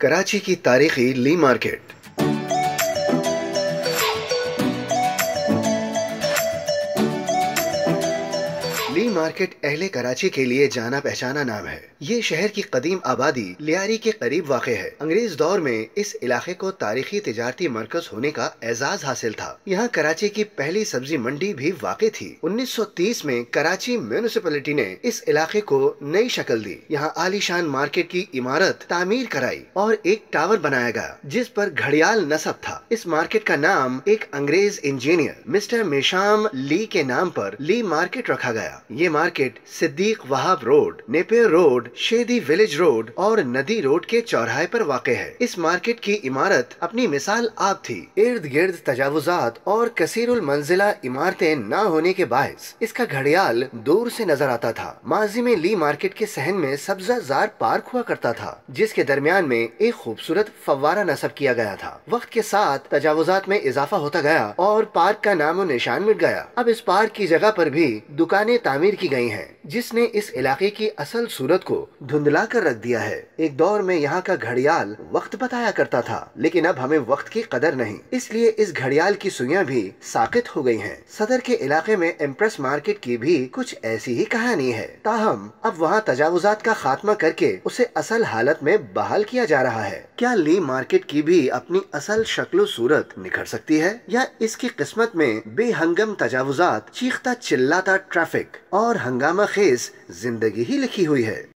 कराची की तारीखी ली मार्केट। ली मार्केट अहले कराची के लिए जाना पहचाना नाम है। ये शहर की कदीम आबादी लियारी के करीब वाक़े है। अंग्रेज दौर में इस इलाके को तारीखी तिजारती मरकज होने का एजाज हासिल था। यहाँ कराची की पहली सब्जी मंडी भी वाक़ थी। 1930 में कराची म्यूनिसिपैलिटी ने इस इलाके को नई शक्ल दी। यहाँ आलीशान मार्केट की इमारत तामीर कराई और एक टावर बनाया गया जिस पर घड़ियाल नस्ब था। इस मार्केट का नाम एक अंग्रेज इंजीनियर मिस्टर मेशाम ली के नाम पर ली मार्केट रखा गया। ये market Siddiq Wahab road, Napier road, Sheedi village road और नदी रोड के चौराहे पर वाक़े है। इस मार्केट की इमारत अपनी मिसाल आप थी। इर्द गिर्द तजावुजात और कसीरुल मंजिला इमारतें न होने के बायस इसका घड़ियाल दूर से नजर आता था। माजी में ली मार्केट के सहन में सब्जाजार पार्क हुआ करता था जिसके दरमियान में एक खूबसूरत फव्वारा नस्ब किया गया था। वक्त के साथ तजावुजात में इजाफा होता गया और पार्क का नामो निशान मिट गया। अब इस पार्क की जगह पर भी दुकानें तामीर की गई हैं जिसने इस इलाके की असल सूरत को धुंधला कर रख दिया है। एक दौर में यहाँ का घड़ियाल वक्त बताया करता था लेकिन अब हमें वक्त की कदर नहीं, इसलिए इस घड़ियाल की सुइयां भी साकित हो गई हैं। सदर के इलाके में एम्प्रेस मार्केट की भी कुछ ऐसी ही कहानी है। ताहम अब वहाँ तजावुजात का खात्मा करके उसे असल हालत में बहाल किया जा रहा है। क्या ली मार्केट की भी अपनी असल शक्ल सूरत निखर सकती है या इसकी किस्मत में बेहंगम तजावुजात, चीखता चिल्लाता ट्रैफिक और हंगामा खेज जिंदगी ही लिखी हुई है?